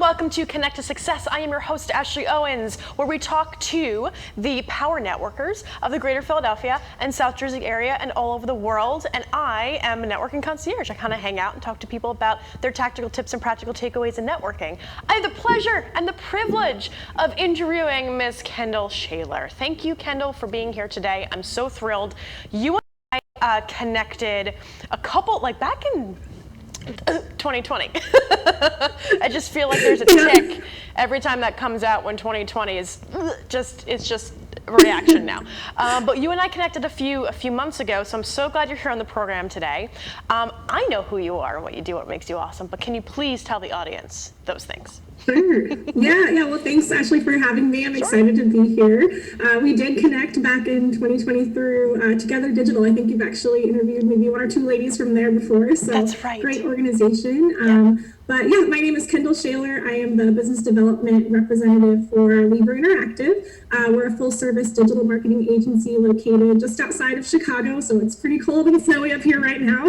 and welcome to Connect to Success. I am your host, Ashley Owens, where we talk to the power networkers of the greater Philadelphia and South Jersey area and all over the world. And I am a networking concierge. I kind of hang out and talk to people about their tactical tips and practical takeaways in networking. I have the pleasure and the privilege of interviewing Miss Kendall Shayler. Thank you, Kendall, for being here today. I'm so thrilled. You and I connected a couple, back in 2020. I just feel like there's a tick every time that comes out when 2020 is it's just a reaction now. But you and I connected a few months ago, so I'm so glad you're here on the program today. I know who you are and what you do, what makes you awesome, but can you please tell the audience those things? Sure. Yeah. Well, thanks, Ashley, for having me. I'm excited to be here. We did connect back in 2020 through Together Digital. I think you've actually interviewed maybe one or two ladies from there before. So that's right. Great organization. But yeah, my name is Kendall Shayler. I am the business development representative for Lever Interactive. We're a full-service digital marketing agency located just outside of Chicago, so it's pretty cold and snowy up here right now.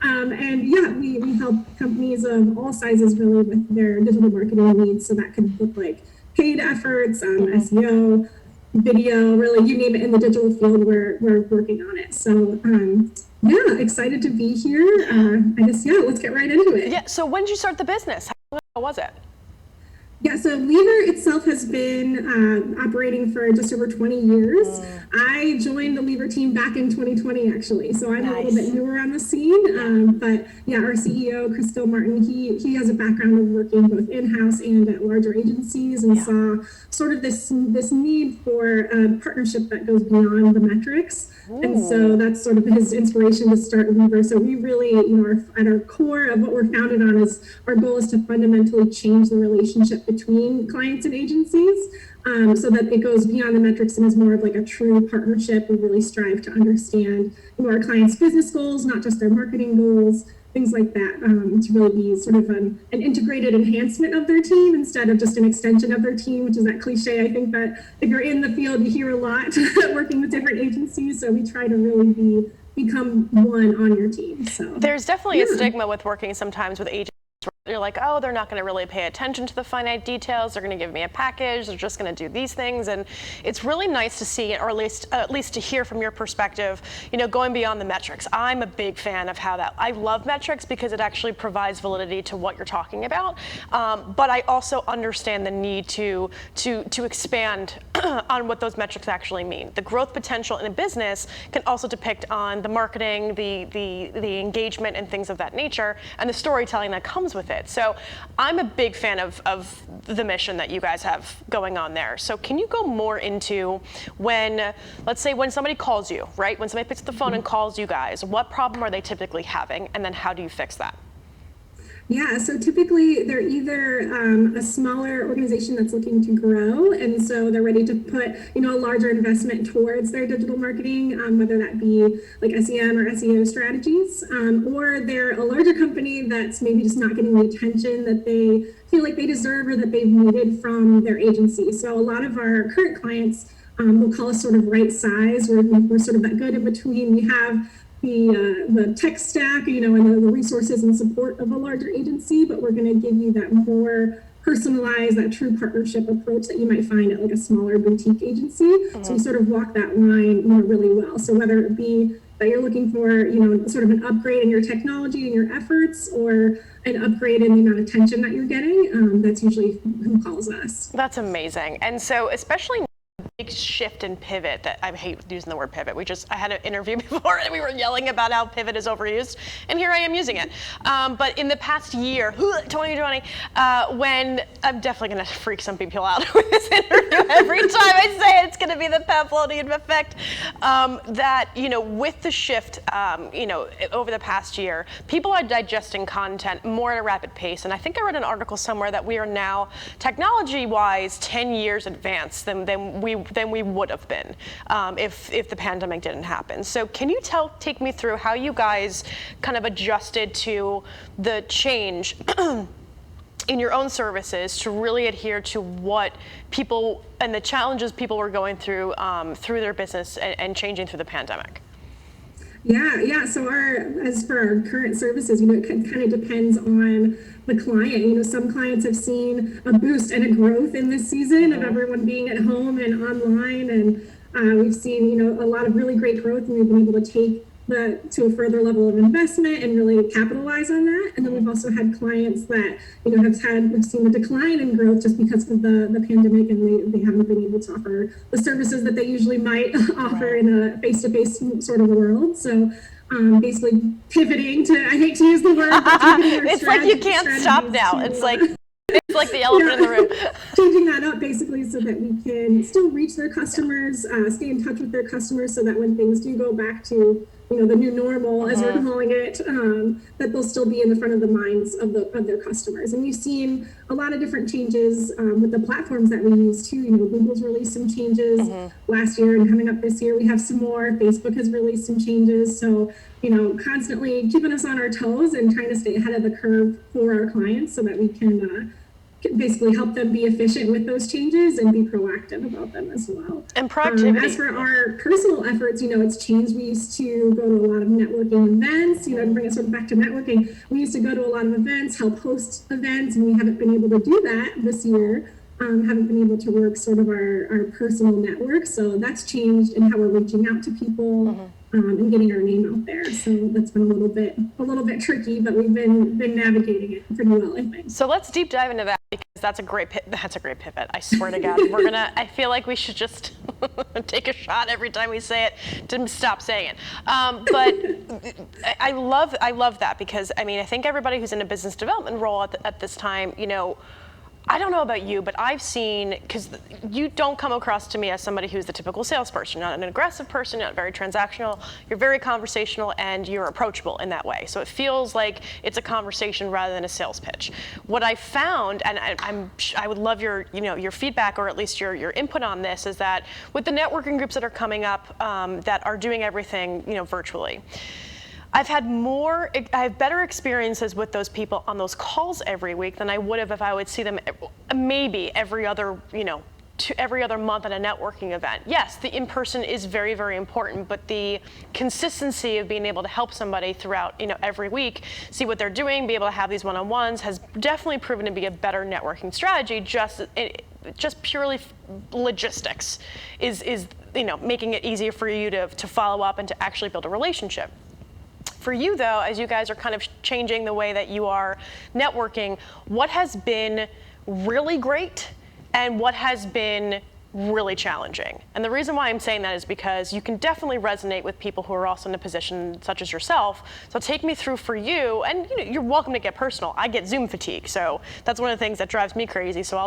And yeah, we help companies of all sizes really with their digital marketing needs. So that could look like paid efforts, SEO, video, really, you name it in the digital field, we're working on it. So yeah, excited to be here. I guess, let's get right into it. Yeah, so when did you start the business? How long ago was it? Yeah, so Lever itself has been operating for just over 20 years. I joined the Lever team back in 2020, actually, so I'm a little bit newer on the scene. But yeah, our CEO, Chris Martin, he has a background of working both in-house and at larger agencies, and saw sort of this need for a partnership that goes beyond the metrics. And so that's sort of his inspiration to start Lever. So we really, at our core of what we're founded on is our goal is to fundamentally change the relationship between clients and agencies, so that it goes beyond the metrics and is more of like a true partnership. We really strive to understand our clients' business goals, not just their marketing goals, things like that, to really be sort of an integrated enhancement of their team instead of just an extension of their team, which is that cliche. I think that if you're in the field, you hear a lot working with different agencies. So we try to really become one on your team. So there's definitely a stigma with working sometimes with agents. You're like, oh, they're not going to really pay attention to the finite details. They're going to give me a package. They're just going to do these things. And it's really nice to see, or at least to hear from your perspective, going beyond the metrics. I'm a big fan of how that, I love metrics because it actually provides validity to what you're talking about. But I also understand the need to expand on what those metrics actually mean. The growth potential in a business can also depict on the marketing, the engagement and things of that nature, and the storytelling that comes with it. So I'm a big fan of the mission that you guys have going on there. So can you go more into let's say when somebody calls you, right? When somebody picks up the phone and calls you guys, what problem are they typically having? And then how do you fix that? Yeah, so typically they're either a smaller organization that's looking to grow, and so they're ready to put a larger investment towards their digital marketing, whether that be like SEM or SEO strategies, or they're a larger company that's maybe just not getting the attention that they feel like they deserve or that they've needed from their agency. So a lot of our current clients will call us sort of right size. We're sort of that good in between. We have the tech stack, and the resources and support of a larger agency, but we're going to give you that more personalized, that true partnership approach that you might find at like a smaller boutique agency. So we sort of walk that line really well. So whether it be that you're looking for, sort of an upgrade in your technology and your efforts, or an upgrade in the amount of attention that you're getting, that's usually who calls us. That's amazing. And so especially big shift and pivot that I hate using the word pivot. I had an interview before and we were yelling about how pivot is overused, and here I am using it. But in the past year, 2020, when I'm definitely going to freak some people out with this interview every time I say it's going to be the Pavlovian effect, that, with the shift, over the past year, people are digesting content more at a rapid pace. And I think I read an article somewhere that we are now technology-wise 10 years advanced than we would have been if the pandemic didn't happen. So can you take me through how you guys kind of adjusted to the change in your own services to really adhere to what people and the challenges people were going through through their business and changing through the pandemic? Yeah. So as for our current services, it kind of depends on the client. Some clients have seen a boost and a growth in this season of everyone being at home and online, and we've seen, a lot of really great growth, and we've been able to take to a further level of investment and really capitalize on that. And then we've also had clients that, we've seen a decline in growth just because of the pandemic, and they haven't been able to offer the services that they usually might offer in a face-to-face sort of world. So basically pivoting to, I hate to use the word, but pivoting it's like you can't stop now. It's like the elephant in the room. Changing that up basically so that we can still reach their customers, stay in touch with their customers, so that when things do go back to the new normal, as we're calling it, that they'll still be in the front of the minds of their customers. And we've seen a lot of different changes with the platforms that we use too. Google's released some changes last year, and coming up this year we have some more. Facebook has released some changes. So constantly keeping us on our toes and trying to stay ahead of the curve for our clients so that we can basically help them be efficient with those changes and be proactive about them as well. And productivity. As for our personal efforts, it's changed. We used to go to a lot of networking events, to bring it sort of back to networking. We used to go to a lot of events, help host events, and we haven't been able to do that this year. Haven't been able to work sort of our personal network. So that's changed in how we're reaching out to people and getting our name out there. So that's been a little bit tricky, but we've been navigating it pretty well, I think. So let's deep dive into that, because that's a great pivot. I swear to God, I feel like we should just take a shot every time we say it to stop saying it. But I love that, because I think everybody who's in a business development role at this time, I don't know about you, but I've seen, because you don't come across to me as somebody who's the typical salesperson. You're not an aggressive person, you're not very transactional, you're very conversational, and you're approachable in that way. So it feels like it's a conversation rather than a sales pitch. What I found, and I would love your feedback, or at least your input on this, is that with the networking groups that are coming up that are doing everything virtually, I have better experiences with those people on those calls every week than I would have if I would see them maybe every other month at a networking event. Yes, the in-person is very, very important, but the consistency of being able to help somebody throughout, every week, see what they're doing, be able to have these one-on-ones, has definitely proven to be a better networking strategy. Just purely logistics is making it easier for you to follow up and to actually build a relationship. For you, though, as you guys are kind of changing the way that you are networking, what has been really great and what has been really challenging? And the reason why I'm saying that is because you can definitely resonate with people who are also in a position such as yourself. So take me through for you, and you're welcome to get personal. I get Zoom fatigue, so that's one of the things that drives me crazy. So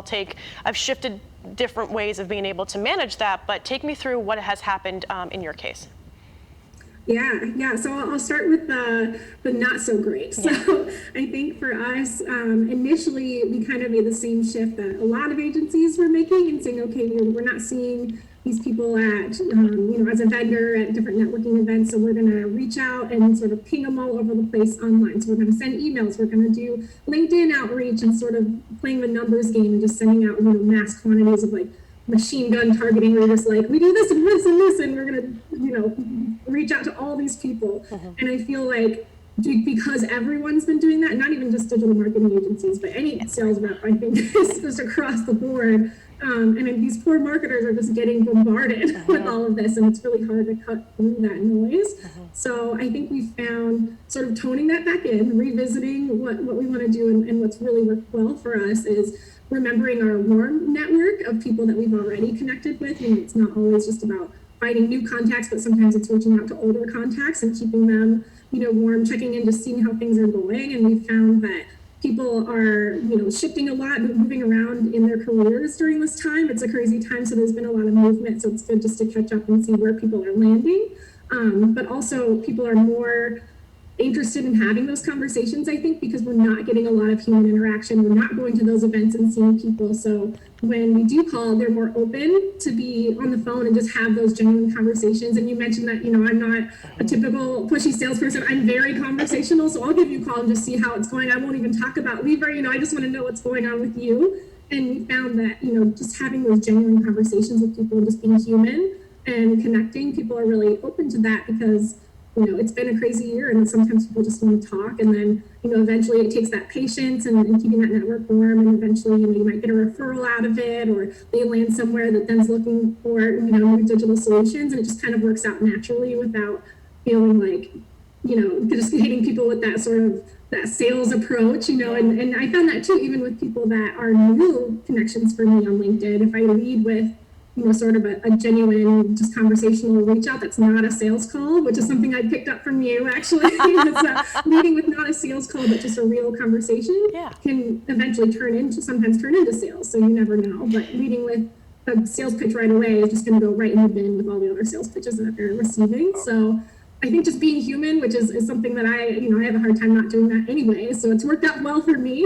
I've shifted different ways of being able to manage that, but take me through what has happened in your case. Yeah. So I'll start with the not so great. So I think for us, initially, we kind of made the same shift that a lot of agencies were making, and saying, okay, we're not seeing these people at, as a vendor at different networking events, so we're going to reach out and sort of ping them all over the place online. So we're going to send emails, we're going to do LinkedIn outreach, and sort of playing the numbers game and just sending out, mass quantities of machine gun targeting, where you're just like, we do this and this and this, and we're going to, reach out to all these people. And I feel like because everyone's been doing that, not even just digital marketing agencies, but any sales rep, I think, is just across the board. And these poor marketers are just getting bombarded with all of this, and it's really hard to cut through that noise. So I think we found sort of toning that back in, revisiting what we want to do, and what's really worked well for us is remembering our warm network of people that we've already connected with. It's not always just about finding new contacts, but sometimes it's reaching out to older contacts and keeping them, warm, checking in, just seeing how things are going. And we've found that people are, shifting a lot, moving around in their careers during this time. It's a crazy time, so there's been a lot of movement. So it's good just to catch up and see where people are landing. But also people are more interested in having those conversations, I think, because we're not getting a lot of human interaction. We're not going to those events and seeing people. So when we do call, they're more open to be on the phone and just have those genuine conversations. And you mentioned that, I'm not a typical pushy salesperson. I'm very conversational. So I'll give you a call and just see how it's going. I won't even talk about Lever. I just want to know what's going on with you. And we found that, just having those genuine conversations with people and just being human and connecting, people are really open to that, because it's been a crazy year, and sometimes people just want to talk, and then, eventually it takes that patience and keeping that network warm, and eventually, you might get a referral out of it, or they land somewhere that then's looking for, new digital solutions, and it just kind of works out naturally without feeling like, just hitting people with that sort of that sales approach, and I found that too, even with people that are new connections for me on LinkedIn. If I lead with, sort of a genuine, just conversational reach out that's not a sales call, which is something I picked up from you, actually. It's leading with not a sales call, but just a real conversation can eventually sometimes turn into sales. So you never know. But leading with a sales pitch right away is just going to go right in the bin with all the other sales pitches that they're receiving. So I think just being human, which is something that I have a hard time not doing that anyway. So it's worked out well for me.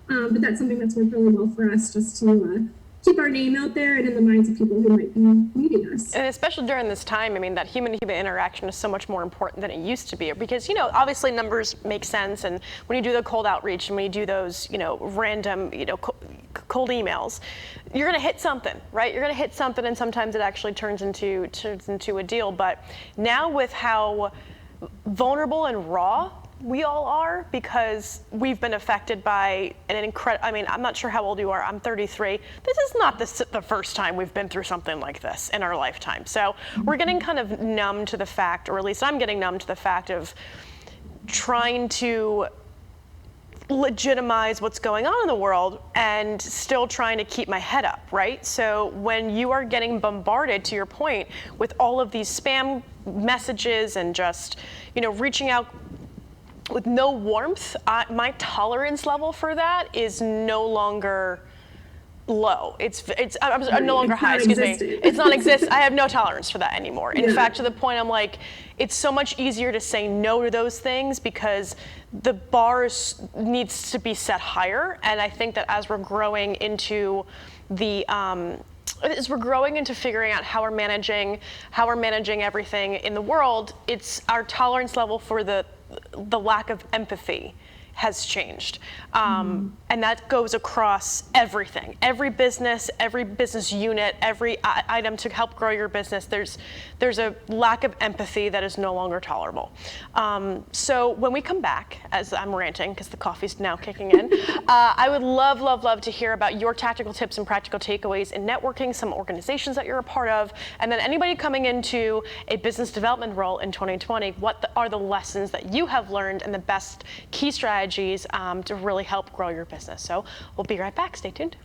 But that's something that's worked really well for us, just to keep our name out there and in the minds of people who might be meeting us. And especially during this time, I mean, that human-to-human interaction is so much more important than it used to be, because, obviously numbers make sense, and when you do the cold outreach and when you do those, random, cold emails, you're going to hit something, right? You're going to hit something, and sometimes it actually turns into a deal. But now with how vulnerable and raw we all are, because we've been affected by an incredible, I mean, I'm not sure how old you are, I'm 33. This is not the first time we've been through something like this in our lifetime. So we're getting kind of numb to the fact, or at least I'm getting numb to the fact of trying to legitimize what's going on in the world and still trying to keep my head up, right? So when you are getting bombarded, to your point, with all of these spam messages and just, reaching out with no warmth, my tolerance level for that is no longer low. I'm no longer high, excuse me. It's not exist. I have no tolerance for that anymore. In fact, to the point I'm like, it's so much easier to say no to those things because the bar needs to be set higher. And I think that as we're growing into figuring out how we're managing everything in the world, it's our tolerance level for the lack of empathy has changed. And that goes across everything. Every business unit, every item to help grow your business, there's a lack of empathy that is no longer tolerable. So when we come back, as I'm ranting, because the coffee's now kicking in, I would love to hear about your tactical tips and practical takeaways in networking, some organizations that you're a part of, and then anybody coming into a business development role in 2020, what are the lessons that you have learned and the best key strategies to really help grow your business. So we'll be right back. Stay tuned.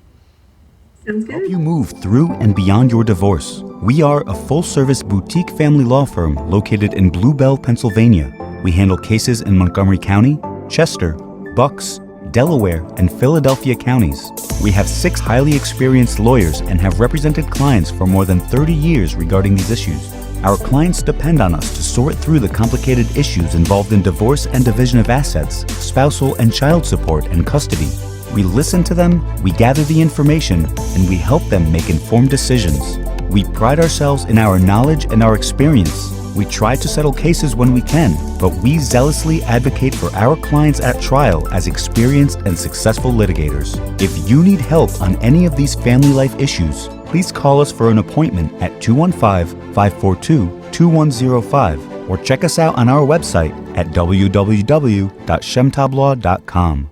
Sounds good. Help you move through and beyond your divorce. We are a full-service boutique family law firm located in Blue Bell, Pennsylvania. We handle cases in Montgomery County, Chester, Bucks, Delaware, and Philadelphia counties. We have 6 highly experienced lawyers and have represented clients for more than 30 years regarding these issues. Our clients depend on us to sort through the complicated issues involved in divorce and division of assets, spousal and child support, and custody. We listen to them, we gather the information, and we help them make informed decisions. We pride ourselves in our knowledge and our experience. We try to settle cases when we can, but we zealously advocate for our clients at trial as experienced and successful litigators. If you need help on any of these family life issues, please call us for an appointment at 215-542-2105 or check us out on our website at www.shemtablaw.com.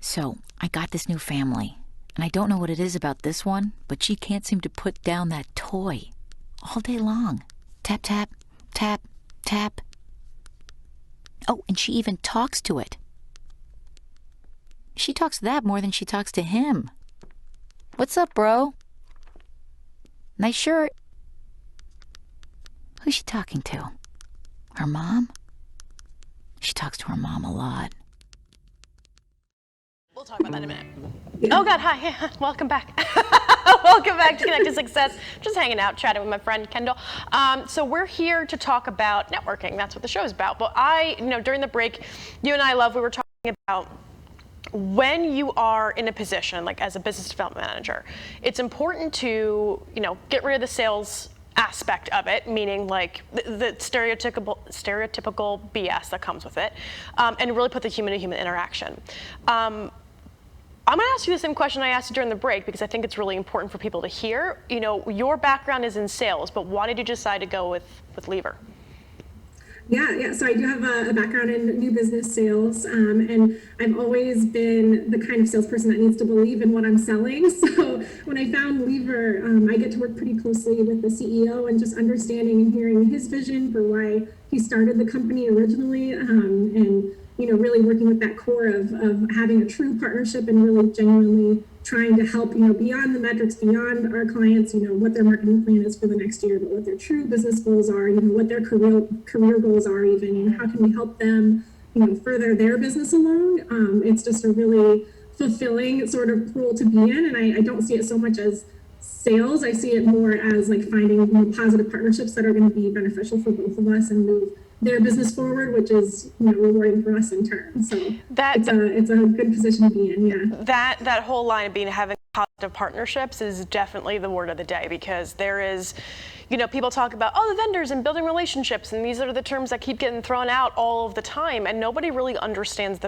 So, I got this new family, and I don't know what it is about this one, but she can't seem to put down that toy all day long. Tap, tap, tap, tap. Oh, and she even talks to it. She talks to that more than she talks to him. What's up, bro? Nice shirt. Who's she talking to? Her mom? She talks to her mom a lot. We'll talk about that in a minute. Oh God, hi, welcome back. Welcome back to Connect to Success. Just hanging out, chatting with my friend Kendall. So we're here to talk about networking. That's what the show is about. But during the break, you and we were talking about when you are in a position, like as a business development manager, it's important to, get rid of the sales aspect of it, meaning like the stereotypical BS that comes with it, and really put the human-to-human interaction. I'm going to ask you the same question I asked you during the break because I think it's really important for people to hear. You know, your background is in sales, but why did you decide to go with Lever? Yeah. So I do have a background in new business sales, and I've always been the kind of salesperson that needs to believe in what I'm selling. So when I found Lever, I get to work pretty closely with the CEO and just understanding and hearing his vision for why he started the company originally, and really working with that core of having a true partnership and really genuinely trying to help, beyond the metrics, beyond our clients, what their marketing plan is for the next year, but what their true business goals are, what their career goals are even, how can we help them, further their business along. It's just a really fulfilling sort of role to be in. And I don't see it so much as sales. I see it more as like finding positive partnerships that are going to be beneficial for both of us and move their business forward, which is rewarding for us in turn. So it's a good position to be in. Yeah. That whole line of having positive partnerships is definitely the word of the day, because there is, people talk about the vendors and building relationships, and these are the terms that keep getting thrown out all of the time, and nobody really understands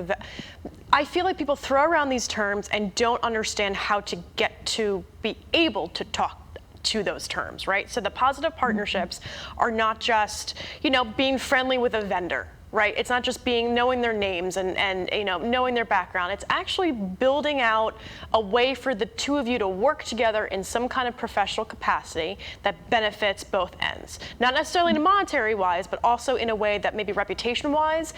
I feel like people throw around these terms and don't understand how to get to be able to talk to those terms, right? So the positive partnerships are not just, being friendly with a vendor, right? It's not just knowing their names and knowing their background. It's actually building out a way for the two of you to work together in some kind of professional capacity that benefits both ends. Not necessarily in a monetary wise, but also in a way that maybe reputation wise,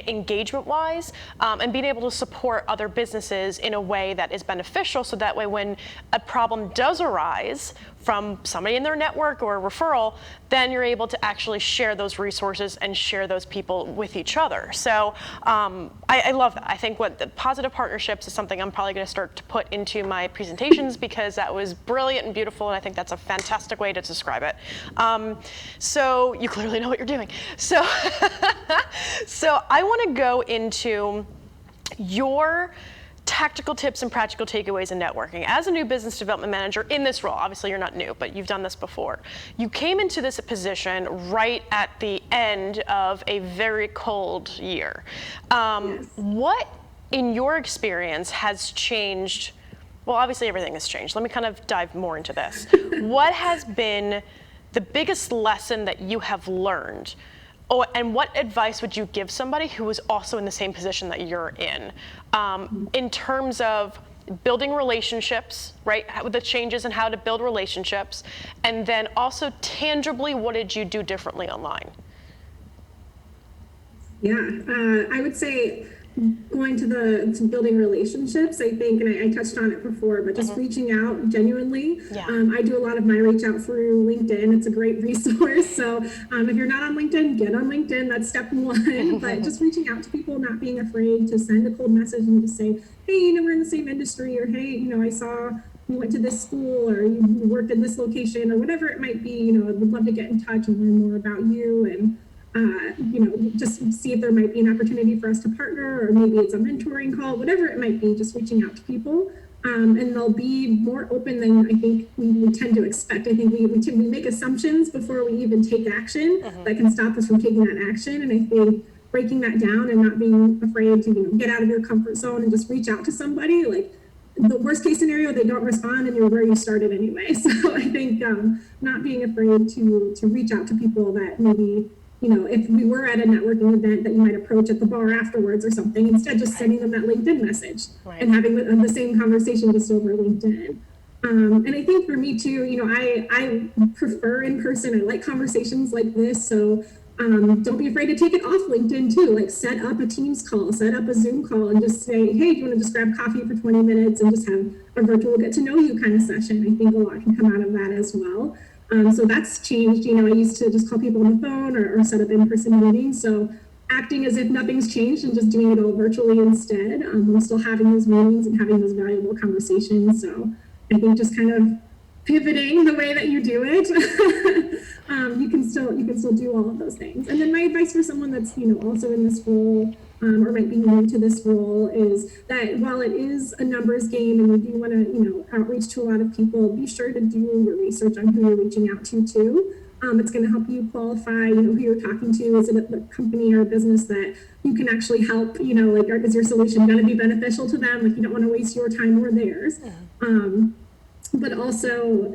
engagement wise, and being able to support other businesses in a way that is beneficial, so that way when a problem does arise from somebody in their network or a referral, then you're able to actually share those resources and share those people with each other. So I love that. I think what the positive partnerships is something I'm probably going to start to put into my presentations, because that was brilliant and beautiful, and I think that's a fantastic way to describe it. So you clearly know what you're doing. So, so I want to go into your tactical tips and practical takeaways in networking. As a new business development manager in this role, obviously you're not new, but you've done this before. You came into this position right at the end of a very cold year. Yes. What, in your experience, has changed? Well, obviously everything has changed. Let me kind of dive more into this. What has been the biggest lesson that you have learned? And what advice would you give somebody who was also in the same position that you're in terms of building relationships, right? The changes in how to build relationships, and then also tangibly, what did you do differently online? Yeah, I would say going to building relationships, I think, and I touched on it before, but just reaching out genuinely. Yeah. I do a lot of my reach out through LinkedIn. It's a great resource. So if you're not on LinkedIn, get on LinkedIn. That's step one. But just reaching out to people, not being afraid to send a cold message and just say, hey, we're in the same industry, or hey, I saw you went to this school, or you worked in this location, or whatever it might be. I would love to get in touch and learn more about you, and just see if there might be an opportunity for us to partner, or maybe it's a mentoring call, whatever it might be, just reaching out to people. And they'll be more open than I think we tend to expect. I think we make assumptions before we even take action that can stop us from taking that action. And I think breaking that down and not being afraid to get out of your comfort zone and just reach out to somebody, like the worst case scenario, they don't respond and you're where you started anyway. So I think not being afraid to reach out to people that maybe, if we were at a networking event that you might approach at the bar afterwards or something, instead just sending them that LinkedIn message and having the same conversation just over LinkedIn. And I think for me too, I prefer in person. I like conversations like this. So don't be afraid to take it off LinkedIn too. Like set up a Teams call, set up a Zoom call, and just say, hey, do you want to just grab coffee for 20 minutes and just have a virtual get to know you kind of session? I think a lot can come out of that as well. So that's changed. I used to just call people on the phone or set up in-person meetings. So acting as if nothing's changed and just doing it all virtually instead. I'm still having those meetings and having those valuable conversations. So I think just kind of pivoting the way that you do it, you can still do all of those things. And then my advice for someone that's also in this role, or might be new to this role, is that while it is a numbers game and you do want to outreach to a lot of people, be sure to do your research on who you're reaching out to too. It's going to help you qualify, who you're talking to. Is it a company or a business that you can actually help? Like, is your solution going to be beneficial to them? Like, you don't want to waste your time or theirs. But also,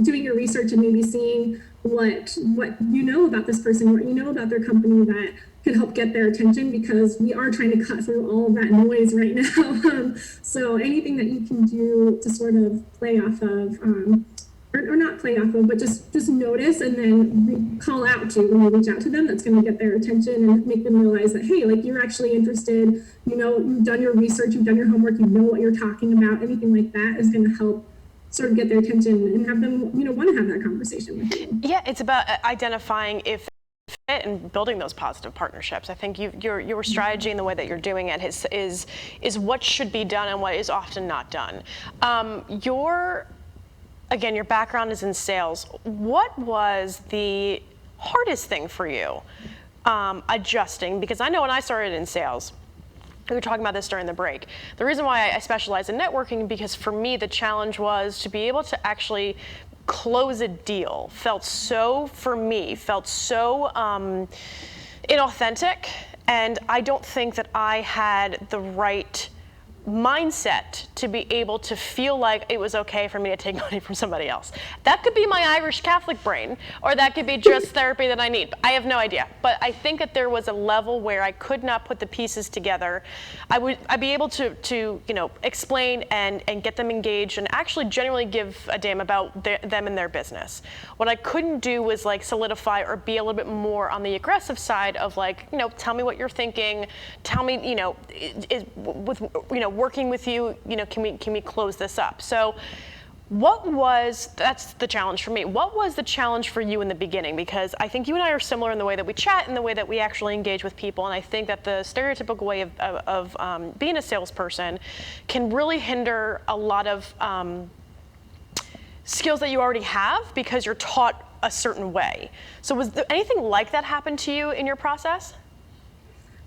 doing your research and maybe seeing what you know about this person, what you know about their company that could help get their attention, because we are trying to cut through all of that noise right now. So anything that you can do to sort of play off of, or not play off of, but just notice and then call out to when you reach out to them, that's going to get their attention and make them realize that, hey, like, you're actually interested, you've done your research, you've done your homework, you know what you're talking about. Anything like that is going to help sort of get their attention and have them, want to have that conversation with you. Yeah, it's about identifying if fit and building those positive partnerships. I think your strategy and the way that you're doing it is what should be done and what is often not done. Your background is in sales. What was the hardest thing for you adjusting? Because I know when I started in sales, we were talking about this during the break. The reason why I specialize in networking, because for me, the challenge was to be able to actually close a deal. Felt so inauthentic, and I don't think that I had the right mindset to be able to feel like it was okay for me to take money from somebody else. That could be my Irish Catholic brain, or that could be just therapy that I need. I have no idea. But I think that there was a level where I could not put the pieces together. I'd be able to explain and get them engaged and actually genuinely give a damn about them and their business. What I couldn't do was like solidify or be a little bit more on the aggressive side of like, tell me what you're thinking. Tell me, working with you, can we close this up? So that's the challenge for me. What was the challenge for you in the beginning? Because I think you and I are similar in the way that we chat and the way that we actually engage with people. And I think that the stereotypical way of being a salesperson can really hinder a lot of skills that you already have because you're taught a certain way. So was there anything like that happen to you in your process?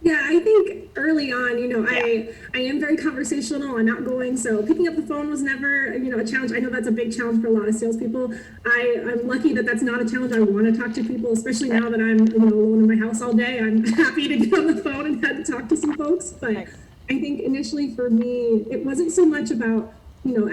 Yeah, I think early on, I am very conversational and outgoing, so picking up the phone was never, a challenge. I know that's a big challenge for a lot of salespeople. I'm lucky that that's not a challenge. I want to talk to people, especially now that I'm, alone in my house all day. I'm happy to get on the phone and have to talk to some folks. But I think initially for me, it wasn't so much about,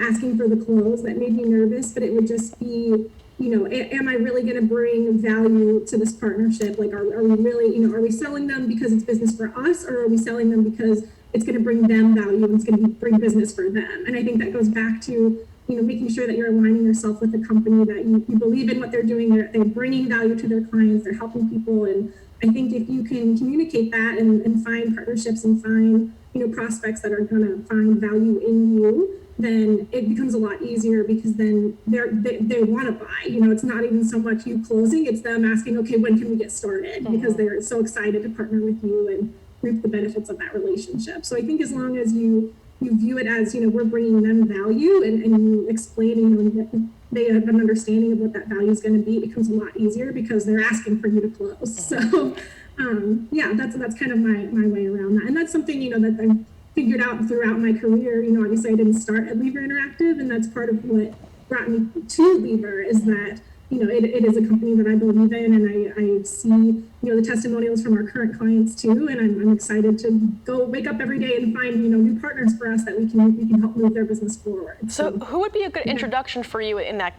asking for the close that made me nervous, but it would just be, am I really going to bring value to this partnership? Like, are we really, are we selling them because it's business for us, or are we selling them because it's going to bring them value and it's going to bring business for them? And I think that goes back to, making sure that you're aligning yourself with a company that you believe in what they're doing. They're bringing value to their clients. They're helping people. And I think if you can communicate that and find partnerships and find, prospects that are going to find value in you, then it becomes a lot easier, because then they want to buy. It's not even so much you closing, it's them asking, okay, when can we get started? Because they're so excited to partner with you and reap the benefits of that relationship. So I think as long as you view it as, we're bringing them value, and you explain, and they have an understanding of what that value is going to be, it becomes a lot easier because they're asking for you to close. So that's kind of my way around that. And that's something, that I've figured out throughout my career. Obviously I didn't start at Lever Interactive, and that's part of what brought me to Lever, is that, it is a company that I believe in, and I see, the testimonials from our current clients too. And I'm excited to go wake up every day and find, new partners for us that we can help move their business forward. So who would be a good introduction for you in that?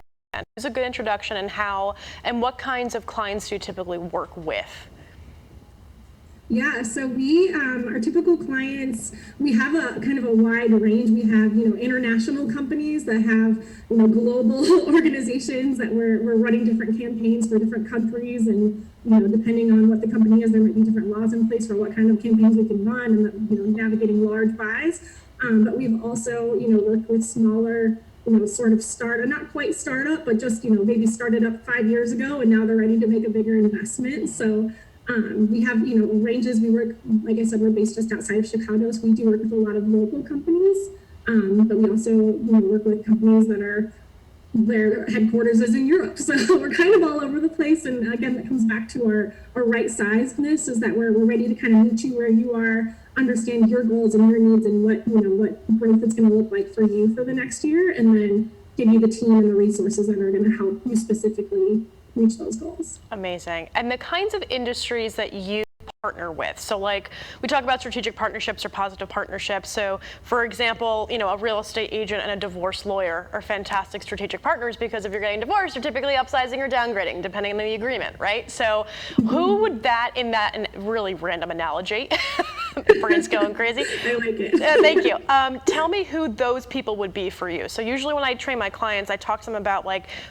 Who's a good introduction, and what kinds of clients do you typically work with? Yeah, so we, our typical clients, we have a kind of a wide range. We have, international companies that have, global organizations that we're running different campaigns for different countries. And, depending on what the company is, there might be different laws in place for what kind of campaigns we can run, and, navigating large buys. But we've also, worked with smaller, sort of not quite startup, but just, maybe started up 5 years ago and now they're ready to make a bigger investment. So we have, ranges. We work, like I said, we're based just outside of Chicago, so we do work with a lot of local companies, but we also, work with companies that are, their headquarters is in Europe. So we're kind of all over the place. And again, that comes back to our right sizedness, is that we're ready to kind of meet you where you are, understand your goals and your needs and what growth it's going to look like for you for the next year, and then give you the team and the resources that are going to help you specifically, reach those goals. Amazing. And the kinds of industries that you partner with. So like we talk about strategic partnerships or positive partnerships. So for example, a real estate agent and a divorce lawyer are fantastic strategic partners because if you're getting divorced, you're typically upsizing or downgrading depending on the agreement, right? So who would that, in that really random analogy, brain's going crazy. I like it. Thank you. Tell me who those people would be for you. So usually when I train my clients, I talk to them about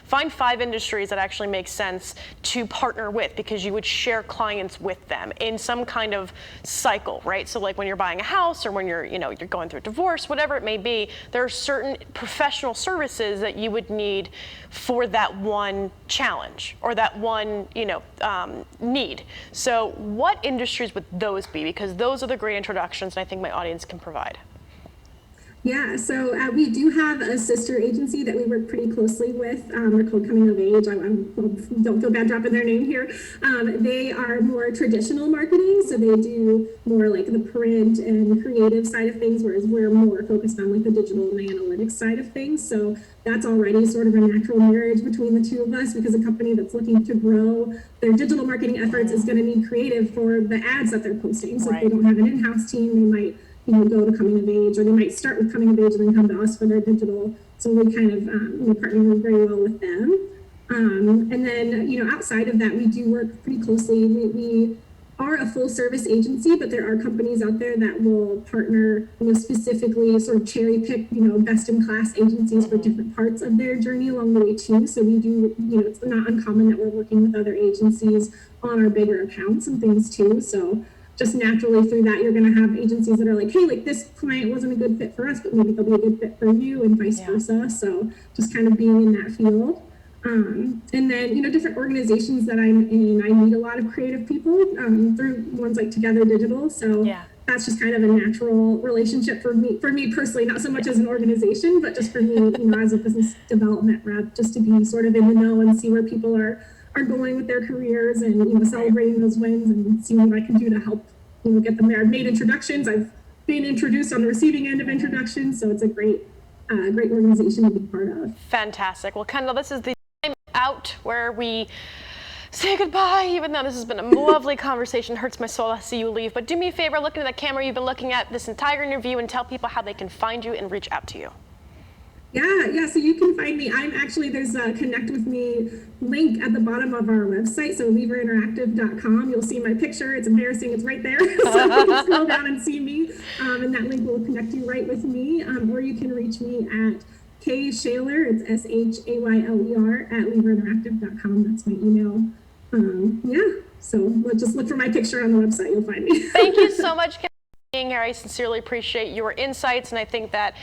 find 5 industries that actually make sense to partner with because you would share clients with them in some kind of cycle, right? So like when you're buying a house or when you're going through a divorce, whatever it may be, there are certain professional services that you would need for that one challenge or that one, need. So what industries would those be? Because those are the great introductions and I think my audience can provide. Yeah, so we do have a sister agency that we work pretty closely with. They're called Coming of Age. I don't feel bad dropping their name here. They are more traditional marketing, so they do more like the print and creative side of things, whereas we're more focused on like the digital and the analytics side of things. So that's already sort of a natural marriage between the two of us because a company that's looking to grow their digital marketing efforts is going to need creative for the ads that they're posting. So if they don't have an in-house team, they might go to Coming of Age, or they might start with Coming of Age and then come to us for their digital. So we kind of partner very well with them. And then, outside of that, we do work pretty closely. We are a full service agency, but there are companies out there that will partner, specifically sort of cherry pick, best in class agencies for different parts of their journey along the way too. So we do, it's not uncommon that we're working with other agencies on our bigger accounts and things too. So just naturally through that, you're going to have agencies that are like, hey, like this client wasn't a good fit for us, but maybe they'll be a good fit for you and vice versa. So just kind of being in that field. And then, different organizations that I'm in, I meet a lot of creative people through ones like Together Digital. So that's just kind of a natural relationship for me personally, not so much as an organization, but just for me, as a business development rep, just to be sort of in the know and see where people are going with their careers and celebrating those wins and seeing what I can do to help get them there. I've made introductions. I've been introduced on the receiving end of introductions, so it's a great organization to be part of. Fantastic. Well, Kendall, this is the time out where we say goodbye, even though this has been a lovely conversation. It hurts my soul to see you leave, but do me a favor, look into the camera you've been looking at this entire interview and tell people how they can find you and reach out to you. Yeah, so you can find me. There's a connect with me link at the bottom of our website, so leaverinteractive.com. You'll see my picture. It's embarrassing, it's right there. So you can scroll down and see me, and that link will connect you right with me. Or you can reach me at Shayler, it's SHAYLER at leaverinteractive.com. That's my email. So just look for my picture on the website, you'll find me. Thank you so much, Kendall, for being here. I sincerely appreciate your insights, and I think that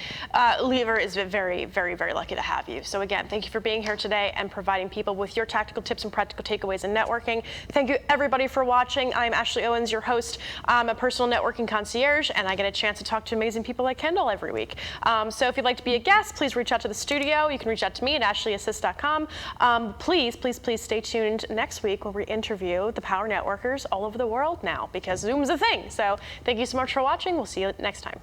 Lever is very, very, very lucky to have you. So again, thank you for being here today and providing people with your tactical tips and practical takeaways in networking. Thank you everybody for watching. I'm Ashley Owens, your host. I'm a personal networking concierge, and I get a chance to talk to amazing people like Kendall every week. So if you'd like to be a guest, please reach out to the studio. You can reach out to me at ashley.assist.com. Please stay tuned next week where we interview the power networkers all over the world now because Zoom's a thing. So thank you so much for watching. We'll see you next time.